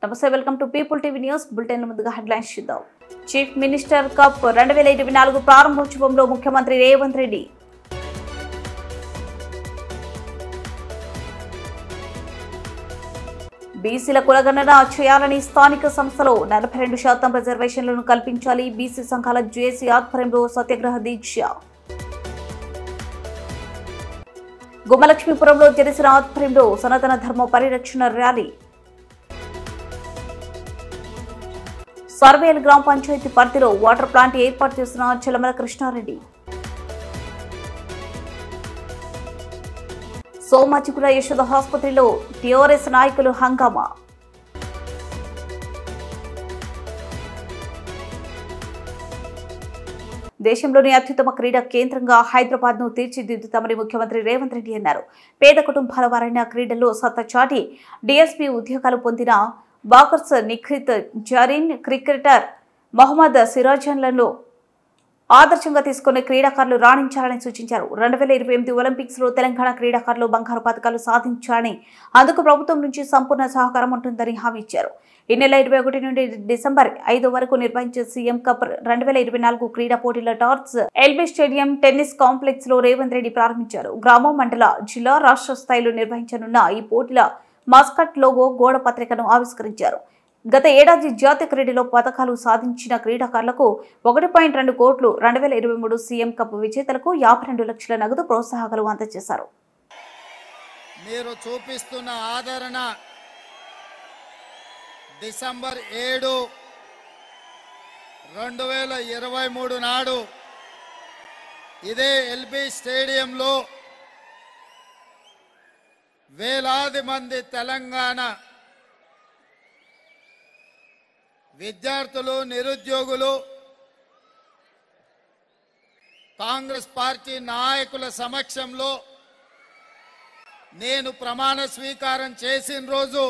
నమస్తే, welcome to people TV news bulletin. ముందుగా headlines చూద్దాం. చీఫ్ మినిస్టర్ కప్ 2024 ప్రారంభోత్సవంలో ముఖ్యమంత్రి రేవంత్ రెడ్డి. బీసీల కులగణన చేయాలని స్థానిక సంస్థలో 42% రిజర్వేషన్లను కల్పించాలి. బీసీ సంఘాల జేఏసీ ఆధ్వర్యంలో సత్యాగ్రహ దీక్ష. గుమ్మలక్ష్మీపురంలో జనసేన ఆధ్వర్యంలో సనాతన ధర్మ పరిరక్షణ ర్యాలీ. సర్వేల్ గ్రామ పంచాయతీ పరిధిలో వాటర్ ప్లాంట్ ఏర్పాటు చేసిన చెలమల కృష్ణారెడ్డి. సోమాజిగూడ యశోద ఆసుపత్రిలో టీఆర్ఎస్ నాయకులు హంగామా. దేశంలోని అత్యుత్తమ క్రీడా కేంద్రంగా హైదరాబాద్ ను తీర్చిదిద్దుతామని ముఖ్యమంత్రి రేవంత్ రెడ్డి అన్నారు. పేద కుటుంబాల వారైన క్రీడల్లో సత్తా చాటి డీఎస్పీ ఉద్యోగాలు పొందిన బాకర్స్ నిఖిత్ జరీన్, క్రికెటర్ మొహమ్మద్ సిరాజన్లను ఆదర్శంగా తీసుకునే క్రీడాకారులు రాణించాలని సూచించారు. 2028 ఒలింపిక్స్ లో తెలంగాణ క్రీడాకారులు బంగారు పథకాలు సాధించాలని, అందుకు ప్రభుత్వం నుంచి సంపూర్ణ సహకారం ఉంటుందని హామీ ఇచ్చారు. ఈ నెల 21 నుండి డిసెంబర్ 5 వరకు నిర్వహించే సీఎం కప్ 2024 క్రీడా పోటీల torch LB stadium tennis complex లో రేవంత్ రెడ్డి ప్రారంభించారు. గ్రామం, మండల, జిల్లా, రాష్ట్ర స్థాయిలో నిర్వహించనున్న ఈ పోటీల మాస్కట్ లోగో గోడ పత్రికను ఆవిష్కరించారు. గత ఏడాది జాతీయ క్రీడలో పథకాలు సాధించిన క్రీడాకారులకు 1.2 కోట్లు, 2023 సీఎం కప్ విజేతలకు 52 లక్షల నగదు ప్రోత్సాహకాలు అందజేశారు. మీరు చూపిస్తున్న ఆదరణ డిసెంబర్ 7, 2023 నాడు ఇదే ఎల్బీ స్టేడియంలో వేలాది మంది తెలంగాణ విద్యార్థులు, నిరుద్యోగులు, కాంగ్రెస్ పార్టీ నాయకుల సమక్షంలో నేను ప్రమాణ స్వీకారం చేసిన రోజు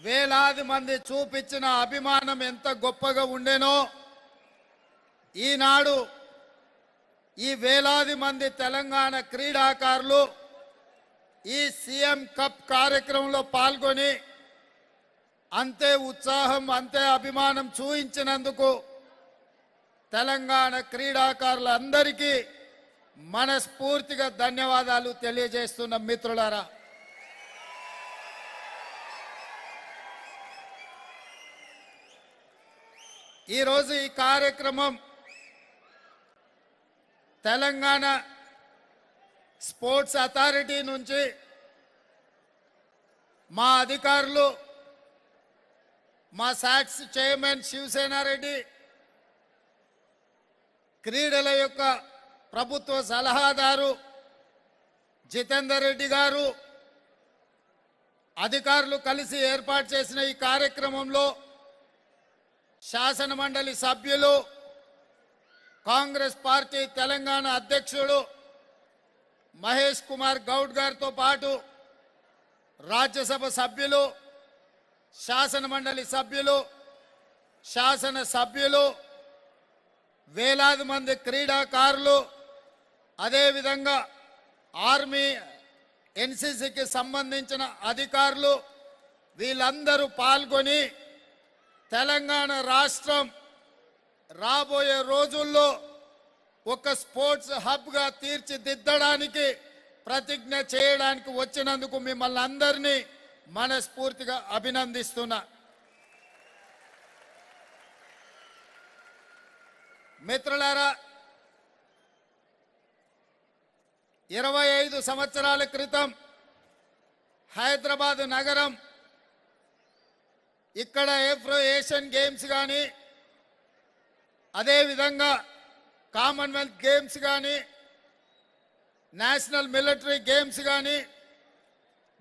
వేలాది మంది చూపించిన అభిమానం ఎంత గొప్పగా ఉండేనో, ఈనాడు ఈ వేలాది మంది తెలంగాణ క్రీడాకారులు ఈ సీఎం కప్ కార్యక్రమంలో పాల్గొని అంతే ఉత్సాహం, అంతే అభిమానం చూపించినందుకు తెలంగాణ క్రీడాకారులందరికీ మనస్ఫూర్తిగా ధన్యవాదాలు తెలియజేస్తున్న మిత్రులారా, ఈరోజు ఈ కార్యక్రమం తెలంగాణ స్పోర్ట్స్ అథారిటీ నుంచి మా అధికారులు, మా సాక్స్ చైర్మన్ శివసేనారెడ్డి, క్రీడల యొక్క ప్రభుత్వ సలహాదారు జితేందర్ రెడ్డి గారు, అధికారులు కలిసి ఏర్పాటు చేసిన ఈ కార్యక్రమంలో శాసన మండలి సభ్యులు, కాంగ్రెస్ పార్టీ తెలంగాణ అధ్యక్షుడు మహేష్ కుమార్ గౌడ్ గారితో పాటు రాజ్యసభ సభ్యులు, శాసన మండలి సభ్యులు, శాసన సభ్యులు, వేలాది మంది క్రీడాకారులు, అదేవిధంగా ఆర్మీ, ఎన్సీసీకి సంబంధించిన అధికారులు వీళ్ళందరూ పాల్గొని తెలంగాణ రాష్ట్రం రాబోయే రోజుల్లో ఒక స్పోర్ట్స్ హబ్గా తీర్చిదిద్దడానికి ప్రతిజ్ఞ చేయడానికి వచ్చినందుకు మిమ్మల్ని అందరినీ మనస్ఫూర్తిగా అభినందిస్తున్నా. మిత్రులారా, 25 సంవత్సరాల క్రితం హైదరాబాద్ నగరం ఇక్కడ ఏషియన్ గేమ్స్ కానీ, అదేవిధంగా కామన్వెల్త్ గేమ్స్ కానీ, నేషనల్ మిలిటరీ గేమ్స్ కానీ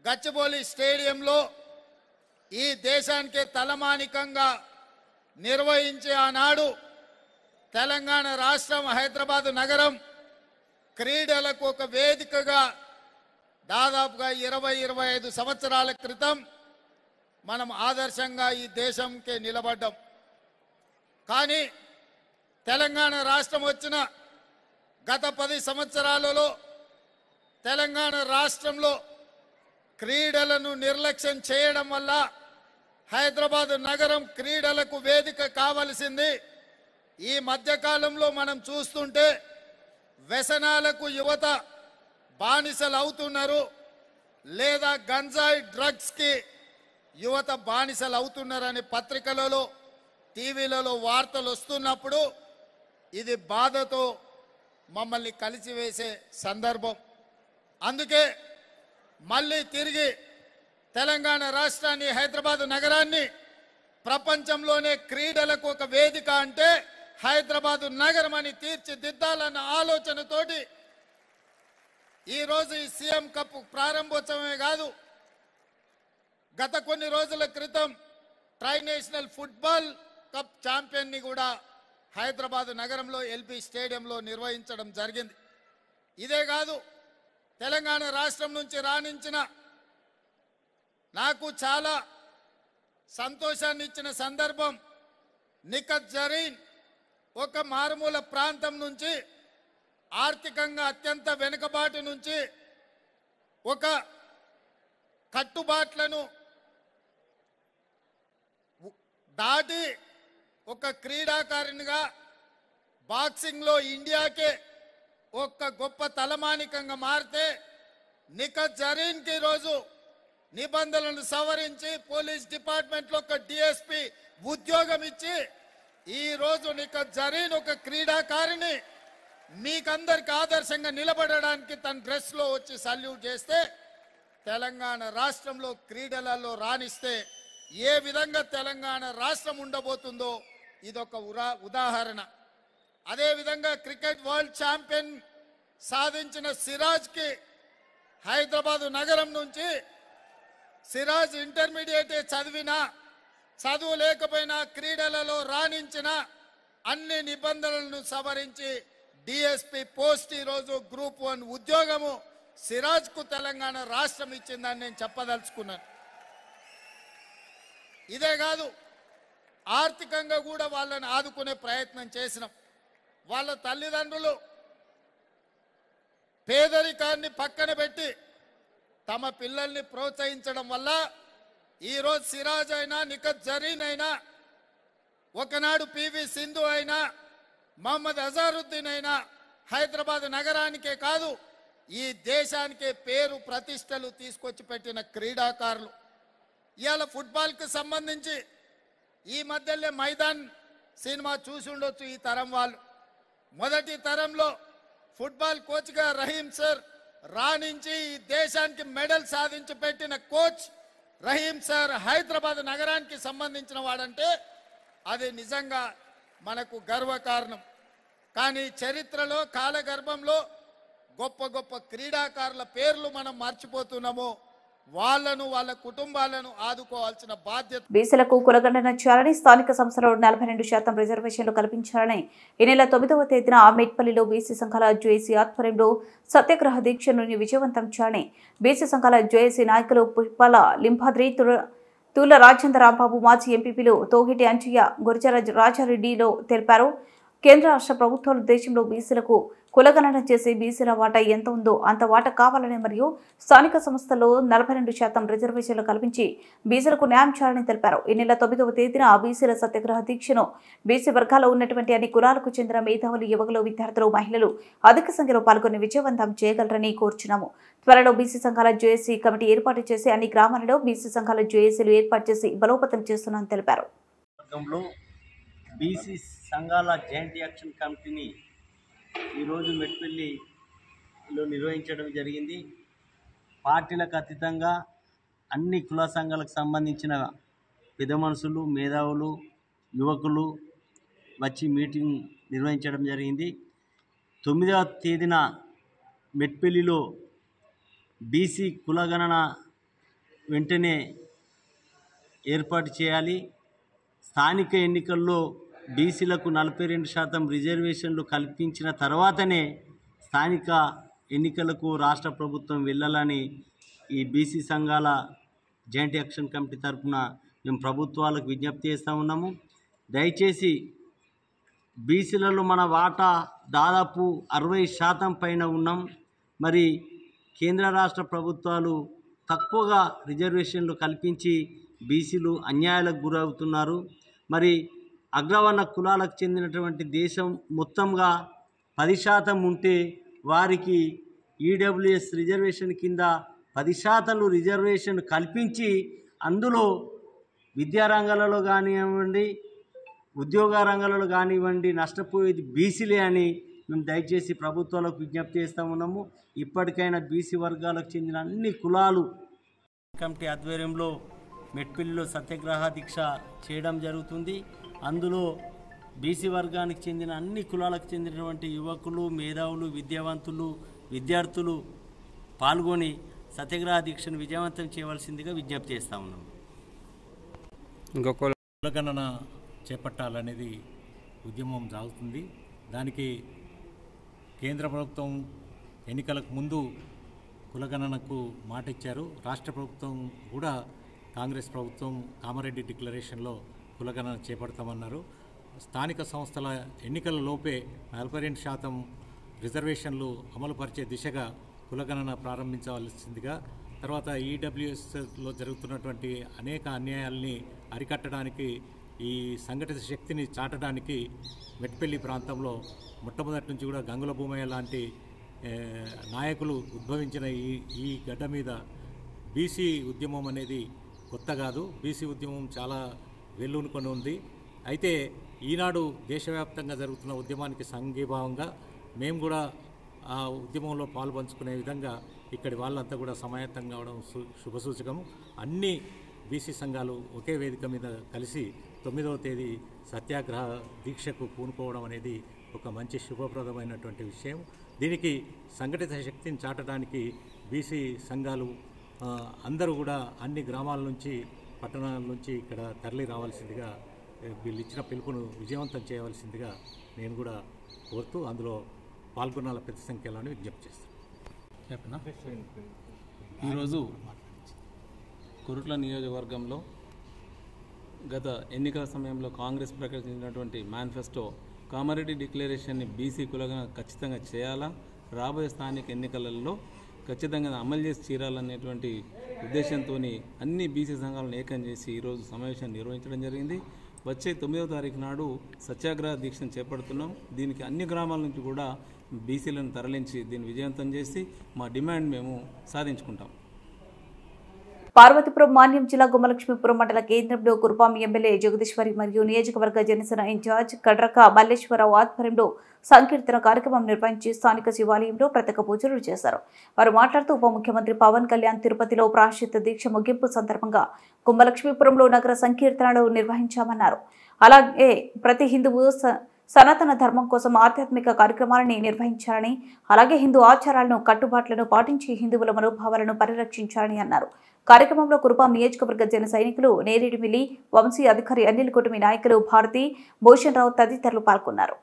గచ్చిబౌలి స్టేడియంలో ఈ దేశానికి తలమానికంగా నిర్వహించే ఆనాడు తెలంగాణ రాష్ట్రం, హైదరాబాద్ నగరం క్రీడలకు ఒక వేదికగా దాదాపుగా 20-25 సంవత్సరాల క్రితం మనం ఆదర్శంగా ఈ దేశంకి నిలబడ్డాం. కానీ తెలంగాణ రాష్ట్రం వచ్చిన గత 10 సంవత్సరాలలో తెలంగాణ రాష్ట్రంలో క్రీడలను నిర్లక్ష్యం చేయడం వల్ల హైదరాబాద్ నగరం క్రీడలకు వేదిక కావలసింది. ఈ మధ్యకాలంలో మనం చూస్తుంటే వ్యసనాలకు యువత బానిసలు అవుతున్నారు, లేదా గంజాయి డ్రగ్స్కి యువత బానిసలు అవుతున్నారని పత్రికలలో టీవీలలో వార్తలు వస్తున్నప్పుడు ఇది బాధతో మమ్మల్ని కలిసివేసే సందర్భం. అందుకే మళ్ళీ తిరిగి తెలంగాణ రాష్ట్రాన్ని, హైదరాబాద్ నగరాన్ని ప్రపంచంలోనే క్రీడలకు ఒక వేదిక అంటే హైదరాబాదు నగరం అని తీర్చిదిద్దాలన్న ఆలోచనతోటి ఈరోజు ఈ సీఎం కప్ ప్రారంభోత్సవమే కాదు, గత కొన్ని రోజుల క్రితం ట్రై నేషనల్ ఫుట్బాల్ కప్ ఛాంపియన్ని కూడా హైదరాబాద్ నగరంలో ఎల్బీ స్టేడియంలో నిర్వహించడం జరిగింది. ఇదే కాదు, తెలంగాణ రాష్ట్రం నుంచి రాణించిన నాకు చాలా సంతోషాన్ని ఇచ్చిన సందర్భం, నిఖత్ జరీన్ ఒక మారుమూల ప్రాంతం నుంచి, ఆర్థికంగా అత్యంత వెనుకబాటు నుంచి ఒక కట్టుబాట్లను దాటి ఒక క్రీడాకారునిగా బాక్సింగ్లో ఇండియాకే ఒక గొప్ప తలమానికంగా మారితే నిఖత్ జరీన్కి ఈరోజు నిబంధనలను సవరించి పోలీస్ డిపార్ట్మెంట్లో ఒక డిఎస్పి ఉద్యోగం ఇచ్చి ఈరోజు నిఖత్ జరీన్ ఒక క్రీడాకారిణి మీకందరికి ఆదర్శంగా నిలబడడానికి తన డ్రెస్లో వచ్చి సల్యూట్ చేస్తే తెలంగాణ రాష్ట్రంలో క్రీడలలో రాణిస్తే ఏ విధంగా తెలంగాణ రాష్ట్రం ఉండబోతుందో ఇదొక ఉదాహరణ. అదేవిధంగా క్రికెట్ వరల్డ్ ఛాంపియన్ సాధించిన సిరాజ్కి హైదరాబాదు నగరం నుంచి సిరాజ్ ఇంటర్మీడియట్ చదివినా, చదువు లేకపోయినా క్రీడలలో రాణించిన అన్ని నిబంధనలను సవరించి డిఎస్పి పోస్ట్ ఈరోజు గ్రూప్ 1 ఉద్యోగము సిరాజ్కు తెలంగాణ రాష్ట్రం ఇచ్చిందని నేను చెప్పదలుచుకున్నాను. ఇదే కాదు, ఆర్థికంగా కూడా వాళ్ళని ఆదుకునే ప్రయత్నం చేసినాం. వాళ్ళ తల్లిదండ్రులు పేదరికాన్ని పక్కన పెట్టి తమ పిల్లల్ని ప్రోత్సహించడం వల్ల ఈరోజు సిరాజ్ అయినా, నిఖత్ జరీన్ అయినా, ఒకనాడు పివి సింధు అయినా, మహమ్మద్ అజారుద్దీన్ అయినా హైదరాబాద్ నగరానికే కాదు ఈ దేశానికే పేరు ప్రతిష్టలు తీసుకొచ్చి పెట్టిన క్రీడాకారులు. ఇవాళ ఫుట్బాల్కి సంబంధించి ఈ మధ్యలో మైదాన్ సినిమా చూసి ఉండొచ్చు ఈ తరం వాళ్ళు. మొదటి తరంలో ఫుట్బాల్ కోచ్గా రహీం సార్ రాణించి ఈ దేశానికి మెడల్ సాధించి పెట్టిన కోచ్ రహీం సార్ హైదరాబాద్ నగరానికి సంబంధించిన వాడంటే అది నిజంగా మనకు గర్వకారణం. కానీ చరిత్రలో కాలగర్భంలో గొప్ప గొప్ప క్రీడాకారుల పేర్లు మనం మర్చిపోతున్నాము. వాళ్ళను, వాళ్ళ కుటుంబాలను ఆదుకోవాల్సిన బాధ్యత. బీసీలకు కులగణన చేయాలని, స్థానిక సంస్థలో 42% రిజర్వేషన్లు కల్పించాలని ఈ నెల 9వ తేదీన మెట్పల్లిలో బీసీ సంఘాల జేఏసీ ఆధ్వర్యంలో సత్యాగ్రహ దీక్షను విజయవంతం చేయాలని బీసీ సంఘాల జేఏసీ నాయకులు పుప్పాల లింబాద్రి, తూల రాజేంద్ర రాంబాబు, మాజీ ఎంపీపీలు తోగిటి అంచయ్య, గురిజర రాజారెడ్డిలో తెలిపారు. కేంద్ర రాష్ట్ర ప్రభుత్వాలు దేశంలో బీసీలకు కులగణన చేసి బీసీల వాటా ఎంత ఉందో అంత వాటా కావాలని మరియు స్థానిక సంస్థల్లో 42% రిజర్వేషన్లు కల్పించి బీసీలకు న్యాయం చేయాలని తెలిపారు. ఈ నెల 9వ తేదీన బీసీల సత్యాగ్రహ దీక్షను బీసీ వర్గాల్లో ఉన్నటువంటి అన్ని కులాలకు చెందిన మేధావులు, యువకులు, విద్యార్థులు, మహిళలు అధిక సంఖ్యలో పాల్గొని విజయవంతం చేయగలరని కోరుచున్నాము. త్వరలో బీసీ సంఘాల జేఏసీ కమిటీ ఏర్పాటు చేసి అన్ని గ్రామాలలో బీసీ సంఘాల జేఏసీలు ఏర్పాటు చేసి బలోపేతం చేస్తున్నామని తెలిపారు. బీసీ సంఘాల జాయింట్ యాక్షన్ కమిటీని ఈరోజు మెట్పల్లిలో నిర్వహించడం జరిగింది. పార్టీలకు అతీతంగా అన్ని కుల సంఘాలకు సంబంధించిన పెద్ద మనుషులు, మేధావులు, యువకులు వచ్చి మీటింగ్ నిర్వహించడం జరిగింది. 9వ తేదీన మెట్పల్లిలో బీసీ కులగణన వెంటనే ఏర్పాటు చేయాలి. స్థానిక ఎన్నికల్లో బీసీలకు 42% రిజర్వేషన్లు కల్పించిన తర్వాతనే స్థానిక ఎన్నికలకు రాష్ట్ర ప్రభుత్వం వెళ్ళాలని ఈ బీసీ సంఘాల జాయింట్ యాక్షన్ కమిటీ తరఫున మేము ప్రభుత్వాలకు విజ్ఞప్తి చేస్తూ ఉన్నాము. దయచేసి బీసీలలో మన వాటా దాదాపు 60% పైన ఉన్నాం. మరి కేంద్ర రాష్ట్ర ప్రభుత్వాలు తక్కువగా రిజర్వేషన్లు కల్పించి బీసీలు అన్యాయాలకు గురవుతున్నారు. మరి అగ్రవర్ణ కులాలకు చెందినటువంటి దేశం మొత్తంగా 10% ఉంటే వారికి ఈడబ్ల్యూఎస్ రిజర్వేషన్ కింద 10% రిజర్వేషన్ కల్పించి అందులో విద్యారంగాలలో కానివ్వండి, ఉద్యోగ రంగాలలో కానివ్వండి నష్టపోయేది బీసీలే అని మేము దయచేసి ప్రభుత్వాలకు విజ్ఞప్తి చేస్తూ ఉన్నాము. ఇప్పటికైనా బీసీ వర్గాలకు చెందిన అన్ని కులాలు కమిటీ ఆధ్వర్యంలో మెట్పల్లిలో సత్యాగ్రహ దీక్ష చేయడం జరుగుతుంది. అందులో బీసీ వర్గానికి చెందిన అన్ని కులాలకు చెందినటువంటి యువకులు, మేధావులు, విద్యావంతులు, విద్యార్థులు పాల్గొని సత్యాగ్రహ దీక్షను విజయవంతం చేయవలసిందిగా విజ్ఞప్తి చేస్తూ ఉన్నాము. కులగణన చేపట్టాలనేది ఉద్యమం సాగుతుంది. దానికి కేంద్ర ప్రభుత్వం ఎన్నికలకు ముందు కులగణనకు మాట ఇచ్చారు. రాష్ట్ర ప్రభుత్వం కూడా కాంగ్రెస్ ప్రభుత్వం కామారెడ్డి డిక్లరేషన్లో కులగణన చేపడతామన్నారు. స్థానిక సంస్థల ఎన్నికల లోపే 42% రిజర్వేషన్లు అమలుపరిచే దిశగా కులగణన ప్రారంభించవలసిందిగా, తర్వాత ఈడబ్ల్యూఎస్లో జరుగుతున్నటువంటి అనేక అన్యాయాల్ని అరికట్టడానికి, ఈ సంఘటిత శక్తిని చాటడానికి మెట్పల్లి ప్రాంతంలో మొట్టమొదటి నుంచి కూడా గంగుల భూమయ్య లాంటి నాయకులు ఉద్భవించిన ఈ గడ్డ మీద బీసీ ఉద్యమం అనేది కొత్త కాదు. బీసీ ఉద్యమం చాలా వెల్లునుకొని ఉంది. అయితే ఈనాడు దేశవ్యాప్తంగా జరుగుతున్న ఉద్యమానికి సంఘీభావంగా మేము కూడా ఆ ఉద్యమంలో పాల్పంచుకునే విధంగా ఇక్కడి వాళ్ళంతా కూడా సమాయత్తం కావడం శుభసూచకము. అన్ని బీసీ సంఘాలు ఒకే వేదిక మీద కలిసి 9వ తేదీ సత్యాగ్రహ దీక్షకు పూనుకోవడం అనేది ఒక మంచి శుభప్రదమైనటువంటి విషయం. దీనికి సంఘటిత శక్తిని చాటడానికి బీసీ సంఘాలు అందరూ కూడా అన్ని గ్రామాల నుంచి, పట్టణాల నుంచి ఇక్కడ తరలి రావాల్సిందిగా, వీళ్ళు ఇచ్చిన పిలుపును విజయవంతం చేయవలసిందిగా నేను కూడా కోరుతూ అందులో పాల్గొనాల పెద్ద సంఖ్యలో విజ్ఞప్తి చేస్తాను. ఈరోజు కురుట్ల నియోజకవర్గంలో గత ఎన్నికల సమయంలో కాంగ్రెస్ ప్రకటించినటువంటి మేనిఫెస్టో కామారెడ్డి డిక్లరేషన్ని బీసీ కులగా ఖచ్చితంగా చేయాలా, రాబోయే స్థానిక ఎన్నికలలో ఖచ్చితంగా అమలు చేసి తీరాలనేటువంటి ఉద్దేశంతో అన్ని బీసీ సంఘాలను ఏకం చేసి ఈరోజు సమావేశాన్ని నిర్వహించడం జరిగింది. వచ్చే 9వ తారీఖు నాడు సత్యాగ్రహ దీక్షను చేపడుతున్నాం. దీనికి అన్ని గ్రామాల నుంచి కూడా బీసీలను తరలించి దీన్ని విజయవంతం చేసి మా డిమాండ్ మేము సాధించుకుంటాం. పార్వతీపురం మాన్యం జిల్లా గుమ్మలక్ష్మీపురం మండల కేంద్రంలో కురుపాం ఎమ్మెల్యే జగదీశ్వరి మరియు నియోజకవర్గ జనసేన ఇన్ఛార్జ్ కడ్రక మల్లేశ్వరరావు ఆధ్వర్యంలో సంకీర్తన కార్యక్రమం నిర్వహించి స్థానిక శివాలయంలో ప్రత్యేక పూజలు చేశారు. వారు మాట్లాడుతూ ఉప ముఖ్యమంత్రి పవన్ కళ్యాణ్ తిరుపతిలో ప్రాయశ్చిత్త దీక్ష ముగింపు సందర్భంగా గుమ్మలక్ష్మీపురంలో నగర సంకీర్తనలు నిర్వహించామన్నారు. అలాగే ప్రతి హిందువు సనాతన ధర్మం కోసం ఆధ్యాత్మిక కార్యక్రమాలని నిర్వహించాలని, అలాగే హిందూ ఆచారాలను, కట్టుబాట్లను పాటించి హిందువుల మనోభావాలను పరిరక్షించాలని అన్నారు. కార్యక్రమంలో కురుపాం నియోజకవర్గ జన సైనికులు నేరేడిమిల్లి వంశీ అధికారి అనిల్ కుటుంబీ నాయకులు భారతి, భూషణ్ రావు తదితరులు పాల్గొన్నారు.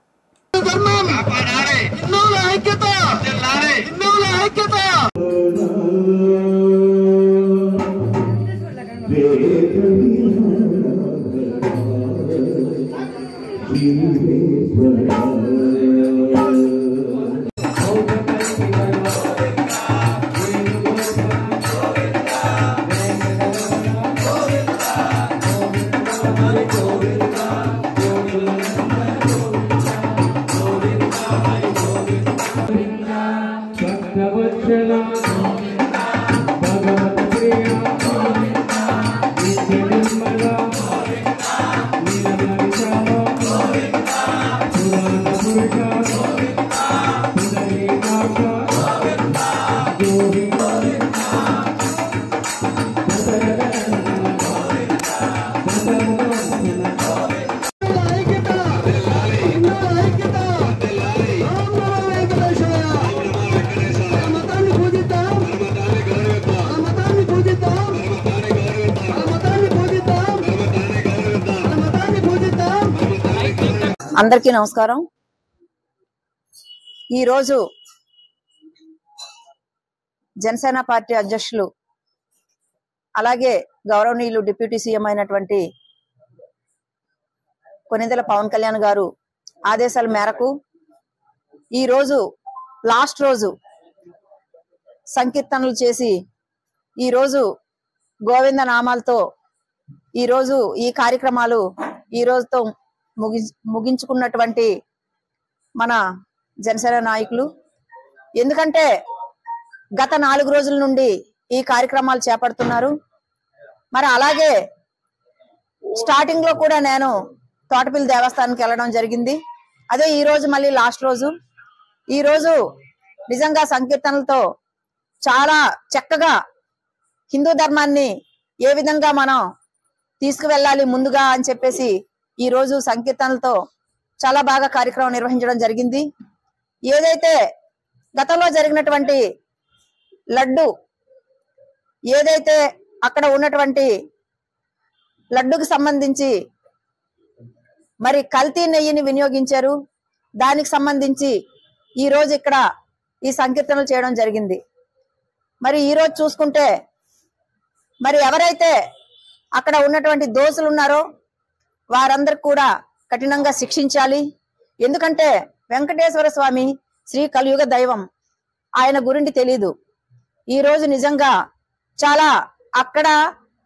అందరికీ నమస్కారం. ఈరోజు జనసేన పార్టీ అధ్యక్షులు అలాగే గౌరవనీయులు డిప్యూటీ సీఎం అయినటువంటి కొనిదెల పవన్ కళ్యాణ్ గారు ఆదేశాల మేరకు ఈరోజు లాస్ట్ రోజు సంకీర్తనలు చేసి ఈరోజు గోవింద నామాలతో ఈరోజు ఈ కార్యక్రమాలు ఈ రోజుతో ముగించుకున్నటువంటి మన జనసేన నాయకులు, ఎందుకంటే గత 4 రోజుల నుండి ఈ కార్యక్రమాలు చేపడుతున్నారు. మరి అలాగే స్టార్టింగ్ లో కూడా నేను తోటపల్లి దేవస్థానానికి వెళ్ళడం జరిగింది. అదే ఈ రోజు మళ్ళీ లాస్ట్ రోజు. ఈ రోజు నిజంగా సంకీర్తనలతో చాలా చక్కగా హిందూ ధర్మాన్ని ఏ విధంగా మనం తీసుకువెళ్ళాలి ముందుగా అని చెప్పేసి ఈ రోజు సంకీర్తనలతో చాలా బాగా కార్యక్రమం నిర్వహించడం జరిగింది. ఏదైతే గతంలో జరిగినటువంటి లడ్డు, ఏదైతే అక్కడ ఉన్నటువంటి లడ్డుకు సంబంధించి మరి కల్తీ నెయ్యిని వినియోగించారు, దానికి సంబంధించి ఈ రోజు ఇక్కడ ఈ సంకీర్తనలు చేయడం జరిగింది. మరి ఈ రోజు చూసుకుంటే మరి ఎవరైతే అక్కడ ఉన్నటువంటి దోషులు ఉన్నారో వారందరికి కూడా కఠినంగా శిక్షించాలి. ఎందుకంటే వెంకటేశ్వర స్వామి శ్రీ కలియుగ దైవం, ఆయన గురించి తెలీదు. ఈ రోజు నిజంగా చాలా అక్కడ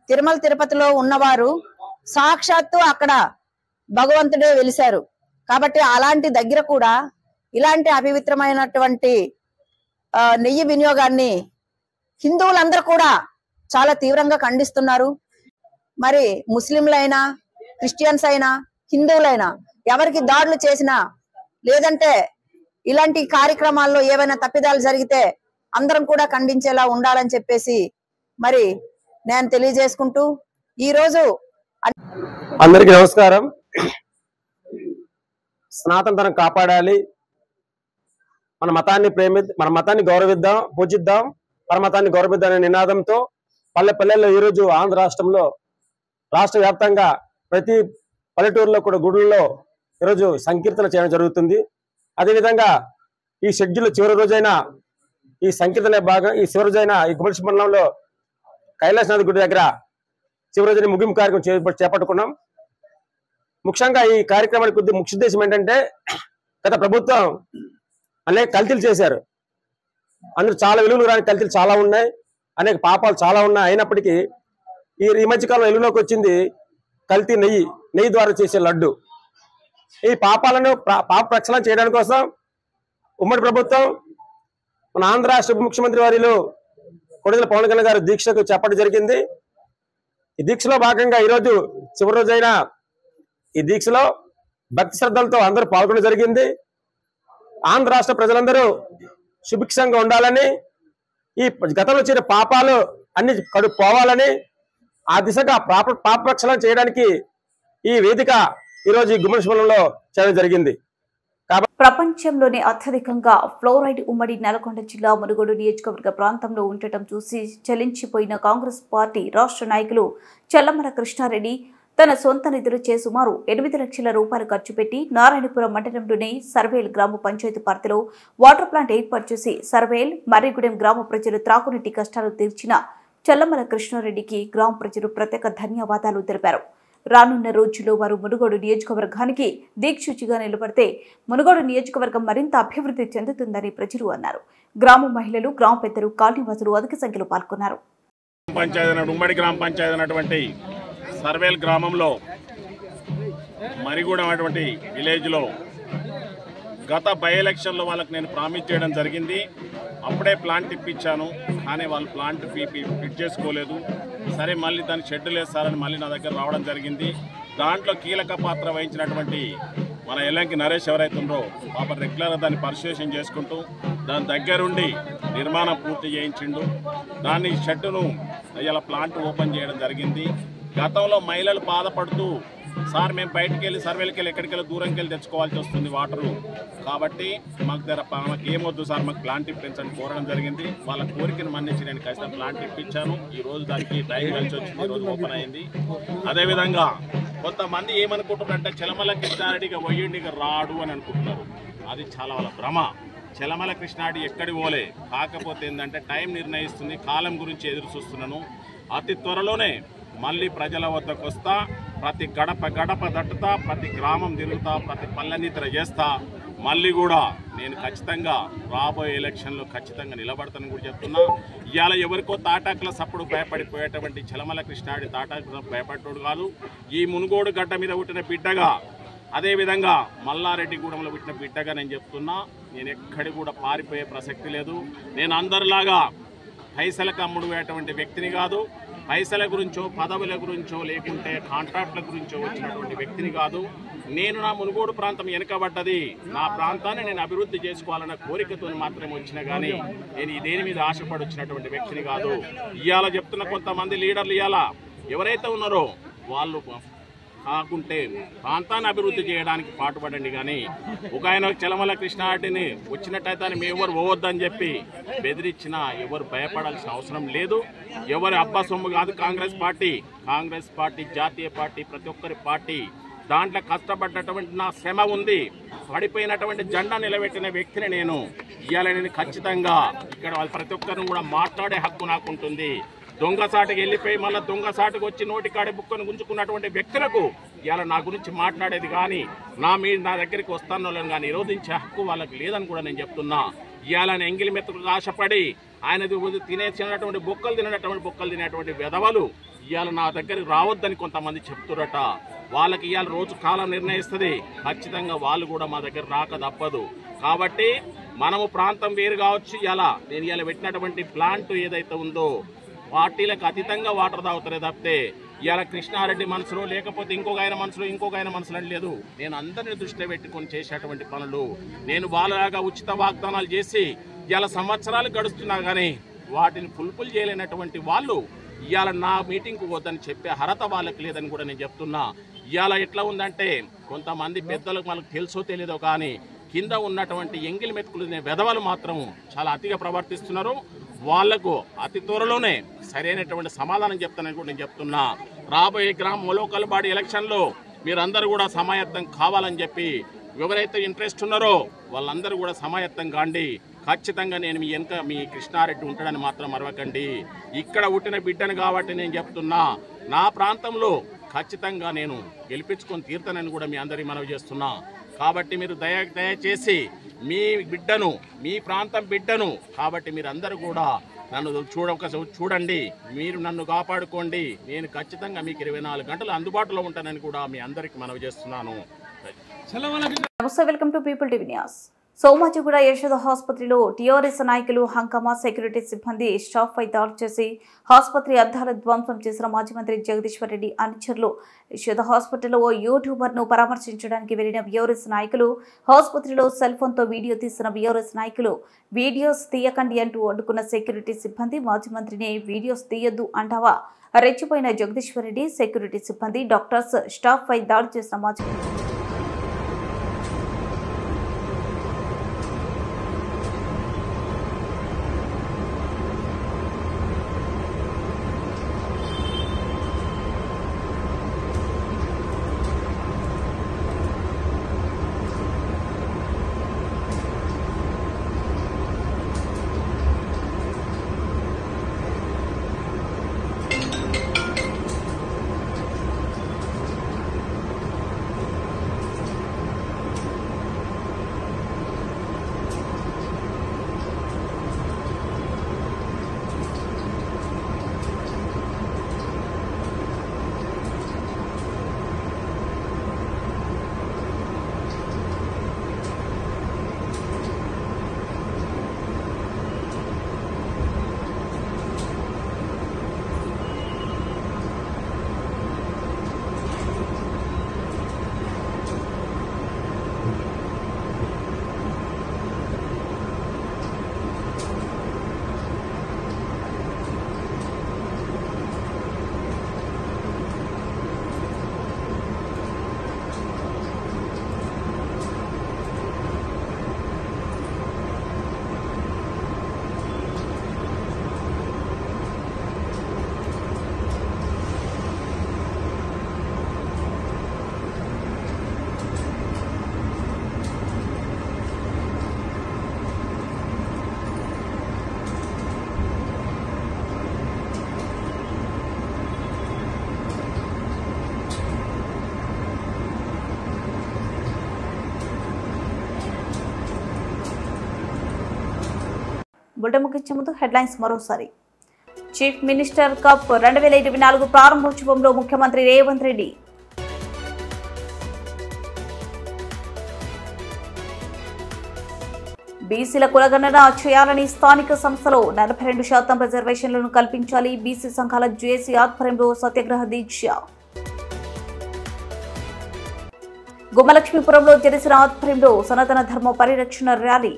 తిరుమల తిరుపతిలో ఉన్నవారు సాక్షాత్తు అక్కడ భగవంతుడే వెలిశారు. కాబట్టి అలాంటి దగ్గర కూడా ఇలాంటి అపవిత్రమైనటువంటి నెయ్యి వినియోగాన్ని హిందువులందరూ కూడా చాలా తీవ్రంగా ఖండిస్తున్నారు. మరి ముస్లింలైనా, క్రిస్టియన్స్ అయినా, హిందువులైనా ఎవరికి దాడులు చేసినా, లేదంటే ఇలాంటి కార్యక్రమాల్లో ఏవైనా తప్పిదాలు జరిగితే అందరం కూడా ఖండించేలా ఉండాలని చెప్పేసి మరి నేను తెలియజేసుకుంటూ ఈ రోజు అందరికీ నమస్కారం. సనాతన ధర్మం కాపాడాలి, మన మతాన్ని గౌరవిద్దాం, పూజిద్దాం, పరమతాన్ని గౌరవిద్దాం అనే నినాదంతో పల్లెల్లో ఈరోజు ఆంధ్ర రాష్ట్రంలో రాష్ట్ర వ్యాప్తంగా ప్రతి పల్లెటూరులో కూడా గుడుల్లో ఈరోజు సంకీర్తన చేయడం జరుగుతుంది. అదేవిధంగా ఈ షెడ్యూల్ చివరి రోజైన ఈ సంకీర్తన భాగం ఈ చివరి రోజైన ఈ గుమ్మడి మండలంలో కైలాసనాథ్ గుడి దగ్గర చివరి రోజున ముగింపు కార్యక్రమం చేపట్టుకున్నాం. ముఖ్యంగా ఈ కార్యక్రమానికి కొద్ది ముఖ్య ఉద్దేశం ఏంటంటే, గత ప్రభుత్వం అనేక కల్తీలు చేశారు. అందులో చాలా విలువలు రాని కల్తీలు చాలా ఉన్నాయి, అనేక పాపాలు చాలా ఉన్నాయి. అయినప్పటికీ ఈ మధ్యకాలంలో వెలుగులోకి వచ్చింది కల్తీ నెయ్యి ద్వారా చేసే లడ్డు. ఈ పాపాలను పాప ప్రక్షాళన చేయడానికి కోసం ఉమ్మడి ప్రభుత్వం మన ఆంధ్ర రాష్ట్ర ఉప ముఖ్యమంత్రి వారిలో కొణిదెల పవన్ కళ్యాణ్ గారు దీక్షకు చేపట్టడం జరిగింది. ఈ దీక్షలో భాగంగా ఈరోజు చివరి రోజైన ఈ దీక్షలో భక్తి శ్రద్ధలతో అందరూ పాల్గొనడం జరిగింది. ఆంధ్ర రాష్ట్ర ప్రజలందరూ సుభిక్షంగా ఉండాలని, ఈ గతంలో చేసిన పాపాలు అన్ని పోవాలని, ఆ దిశగా పాప ప్రక్షాళన చేయడానికి ఈ వేదిక ఈరోజు ఈ గుమ్మడిలో చేయడం జరిగింది. ప్రపంచంలోనే అత్యధికంగా ఫ్లోరైడ్ ఉమ్మడి నల్గొండ జిల్లా మునుగోడు నియోజకవర్గ ప్రాంతంలో ఉండటం చూసి చలించిపోయిన కాంగ్రెస్ పార్టీ రాష్ట్ర నాయకులు చల్లమల కృష్ణారెడ్డి తన సొంత నిధులచే సుమారు 8 లక్షల రూపాయలు ఖర్చు పెట్టి నారాయణపురం మండలంలోని సర్వేల్ గ్రామ పంచాయతీ పరిధిలో వాటర్ ప్లాంట్ ఏర్పాటు చేసి సర్వేల్ మర్రిగూడెం గ్రామ ప్రజలు త్రాగునీటి కష్టాలు తీర్చిన చల్లమల కృష్ణారెడ్డికి గ్రామ ప్రజలు ప్రత్యేక ధన్యవాదాలు తెలిపారు. రానున్న రోజుల్లో వారు మునుగోడు నియోజకవర్గానికి దిక్సూచిగా నిలబడితే మునుగోడు నియోజకవర్గం మరింత అభివృద్ధి చెందుతుందని ప్రజలు అన్నారు. గ్రామ మహిళలు, గ్రామ పెద్దలు, కాలనీవాసులు అధిక సంఖ్యలో పాల్గొన్నారు. ఉమ్మడి గ్రామ పంచాయతీ అయినటువంటి సర్వేల్ గ్రామంలో మరిగూడెం అటువంటి విలేజ్లో గత బై ఎలక్షన్లో వాళ్ళకి నేను ప్రామిస్ చేయడం జరిగింది. అప్పుడే ప్లాంట్ ఇప్పించాను, కానీ వాళ్ళు ప్లాంట్ ఫిట్ చేసుకోలేదు. సరే మళ్ళీ దానికి షెడ్యూల్ వేస్తారని మళ్ళీ నా దగ్గర రావడం జరిగింది. దాంట్లో కీలక పాత్ర వహించినటువంటి మన ఎల్లంకి నరేష్ ఎవరైతుందో పాప రెగ్యులర్గా దాన్ని పరిశోధన చేసుకుంటూ దాని దగ్గరుండి నిర్మాణం పూర్తి చేయించిండు. దాన్ని షెడ్డును ఇలా ప్లాంట్ ఓపెన్ చేయడం జరిగింది. గతంలో మహిళలు బాధపడుతూ సార్ మేము బయటికి వెళ్ళి సర్వేలకి వెళ్ళి ఎక్కడికి వెళ్ళి దూరంకి వెళ్ళి తెచ్చుకోవాల్సి వస్తుంది వాటరు, కాబట్టి మాకు ఏమొద్దు సార్ మాకు ప్లాంట్ ఇప్పించండి కోరడం జరిగింది. వాళ్ళ కోరికను మన్నించి నేను ఖచ్చితంగా ప్లాంట్ ఇప్పించాను. ఈరోజు దానికి టైం కలిసి వచ్చింది, ఈరోజు ఓపెన్ అయింది. అదేవిధంగా కొంతమంది ఏమనుకుంటున్నారంటే చలమల కృష్ణారెడ్డిగా పోయిండిగా రాడు అని అనుకుంటున్నారు. అది చాలా వాళ్ళ భ్రమ. చలమల కృష్ణారెడ్డి ఎక్కడి పోలే, కాకపోతే ఏంటంటే టైం నిర్ణయిస్తుంది, కాలం గురించి ఎదురు చూస్తున్నాను. అతి త్వరలోనే మళ్ళీ ప్రజల వద్దకు వస్తా, ప్రతి గడప దట్టుతా, ప్రతి గ్రామం తిరుగుతా, ప్రతి పల్లెనిద్ర చేస్తా. మళ్ళీ కూడా నేను ఖచ్చితంగా రాబోయే ఎలక్షన్లో ఖచ్చితంగా నిలబడతానని కూడా చెప్తున్నా. ఇవాళ ఎవరికో తాటాకుల సప్పుడు భయపడిపోయేటువంటి చలమల కృష్ణాడి తాటాకుల భయపడ్డోడు కాదు. ఈ మునుగోడు గడ్డ మీద పుట్టిన బిడ్డగా, అదేవిధంగా మల్లారెడ్డిగూడెంలో పుట్టిన బిడ్డగా నేను చెప్తున్నా. నేను ఎక్కడి కూడా పారిపోయే ప్రసక్తి లేదు. నేను అందరిలాగా పైసలకు అమ్ముడుపోయేటువంటి వ్యక్తిని కాదు. పైసల గురించో పదవుల గురించో లేకుంటే కాంట్రాక్ట్ల గురించో వచ్చినటువంటి వ్యక్తిని కాదు. నేను నా మునుగోడు ప్రాంతం వెనుకబడ్డది, నా ప్రాంతాన్ని నేను అభివృద్ధి చేసుకోవాలన్న కోరికతో మాత్రమే వచ్చినా కానీ నేను దేని మీద ఆశపడి వచ్చినటువంటి వ్యక్తిని కాదు. ఇవాళ చెప్తున్న కొంతమంది లీడర్లు ఇవాళ ఎవరైతే ఉన్నారో వాళ్ళు కాకుంటే ప్రాంతాన్ని అభివృద్ధి చేయడానికి పాటుపడండి. కానీ ఒక ఆయన చలమల కృష్ణారెడ్డిని వచ్చినట్టయితే అని మేము ఎవరు పోవద్దని చెప్పి బెదిరించినా ఎవరు భయపడాల్సిన అవసరం లేదు. ఎవరి అబ్బా సొమ్ము కాదు కాంగ్రెస్ పార్టీ జాతీయ పార్టీ, ప్రతి ఒక్కరి పార్టీ. దాంట్లో కష్టపడ్డటువంటి నా శ్రమ ఉంది. పడిపోయినటువంటి జెండా నిలబెట్టిన వ్యక్తిని నేను. ఇవాళ నేను ఖచ్చితంగా ఇక్కడ వాళ్ళు ప్రతి ఒక్కరిని కూడా మాట్లాడే హక్కు నాకు ఉంటుంది. దొంగసాటుకి వెళ్ళిపోయి మళ్ళీ దొంగసాటుకు వచ్చి నోటికాడే బుక్కను గుంజుకున్నటువంటి వ్యక్తులకు ఇవాళ నా గురించి మాట్లాడేది కానీ నా దగ్గరికి వస్తాను కానీ నిరోధించే హక్కు వాళ్ళకి లేదని కూడా నేను చెప్తున్నా. ఇవాళ ఎంగిలి మెతుకు ఆశపడి ఆయన తినేసినటువంటి బొక్కలు తినేటువంటి వెధవలు ఇవాళ నా దగ్గరికి రావద్దని కొంతమంది చెప్తురట. వాళ్ళకి ఇవాళ రోజు కాలం నిర్ణయిస్తుంది. ఖచ్చితంగా వాళ్ళు కూడా మా దగ్గర రాక తప్పదు. కాబట్టి మనము ప్రాంతం వేరు కావచ్చు. నేను ఇవాళ పెట్టినటువంటి ప్లాంట్ ఏదైతే ఉందో పార్టీలకు అతీతంగా వాటర్ తాగుతారే తప్పితే ఇవాళ కృష్ణారెడ్డి మనసులో లేకపోతే ఇంకొక ఆయన మనసులో లేదు. నేను అందరినీ దృష్టిలో పెట్టుకొని చేసేటువంటి పనులు. నేను వాళ్ళలాగా ఉచిత వాగ్దానాలు చేసి ఇవాళ సంవత్సరాలు గడుస్తున్నా కానీ వాటిని ఫుల్ఫిల్ చేయలేనటువంటి వాళ్ళు ఇవాళ నా మీటింగ్కు వద్దని చెప్పే అర్హత వాళ్ళకి లేదని కూడా నేను చెప్తున్నా. ఇవాళ ఎట్లా ఉందంటే కొంతమంది పెద్దలకు మనకు తెలుసో తెలియదో కానీ కింద ఉన్నటువంటి ఎంగిలి మెతుకులు వెధవలు మాత్రం చాలా అతిగా ప్రవర్తిస్తున్నారు. వాళ్లకు అతి త్వరలోనే సరైనటువంటి సమాధానం చెప్తానని కూడా నేను చెప్తున్నా. రాబోయే లోకల్ బాడీ ఎలక్షన్లో మీరందరూ కూడా సమాయత్తం కావాలని చెప్పి ఎవరైతే ఇంట్రెస్ట్ ఉన్నారో వాళ్ళందరూ కూడా సమాయత్తం కాండి. ఖచ్చితంగా నేను మీ కృష్ణారెడ్డి ఉంటాడని మాత్రం మరవకండి. ఇక్కడ పుట్టిన బిడ్డను కాబట్టి నేను చెప్తున్నా. నా ప్రాంతంలో ఖచ్చితంగా నేను గెలిపించుకొని తీరుతానని కూడా మీ అందరికీ మనవి చేస్తున్నా. కాబట్టి మీరు దయచేసి మీ ప్రాంతం బిడ్డను కాబట్టి మీరందరూ కూడా నన్ను చూడండి, మీరు నన్ను కాపాడుకోండి. నేను ఖచ్చితంగా మీకు 24 గంటలు అందుబాటులో ఉంటానని కూడా మీ అందరికీ మనవి చేస్తున్నాను. నమస్తే, welcome to people TV news. Somajiguda Yashoda ఆసుపత్రిలో టీఆర్ఎస్ నాయకులు హంగామా, సెక్యూరిటీ సిబ్బంది స్టాఫ్ పై దాడి చేసి ఆసుపత్రి అద్దాల ధ్వంసం చేసిన మాజీ మంత్రి జగదీశ్వర్ రెడ్డి అనుచరులు. యశోద హాస్పిటల్లో ఓ యూట్యూబర్ ను పరామర్శించడానికి వెళ్లిన బీఆర్ఎస్ నాయకులు హాస్పత్రిలో సెల్ ఫోన్ తో వీడియో తీసిన బీఆర్ఎస్ నాయకులు వీడియోస్ తీయకండి అంటూ అడ్డుకున్న సెక్యూరిటీ సిబ్బంది. మాజీ మంత్రిని వీడియోస్ తీయొద్దు అంటావా? రెచ్చిపోయిన జగదీశ్వర్ రెడ్డి, సెక్యూరిటీ సిబ్బంది, డాక్టర్స్, స్టాఫ్ పై దాడి చేసిన మాజీ బుల్టెన్ ముగించే ముందు హెడ్లైన్స్ మరోసారి. చీఫ్ మినిస్టర్ కప్ 2024 ప్రారంభోత్సవంలో ముఖ్యమంత్రి రేవంత్ రెడ్డి. బీసీల కులగణన చేయాలని స్థానిక సంస్థలో 42% రిజర్వేషన్లను కల్పించాలి. బీసీ సంఘాల జేఏసీ ఆధ్వర్యంలో సత్యాగ్రహ దీక్ష. గుమ్మలక్ష్మీపురంలో జనసేన ఆధ్వర్యంలో సనాతన ధర్మ పరిరక్షణ ర్యాలీ.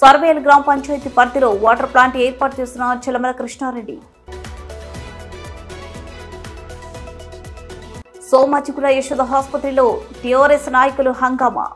సర్వేల్ గ్రామ పంచాయతీ పరిధిలో వాటర్ ప్లాంట్ ఏర్పాటు చేసిన చెలమల కృష్ణారెడ్డి. సోమాజిగూడ యశోద ఆసుపత్రిలో టీఆర్ఎస్ నాయకులు హంగామా.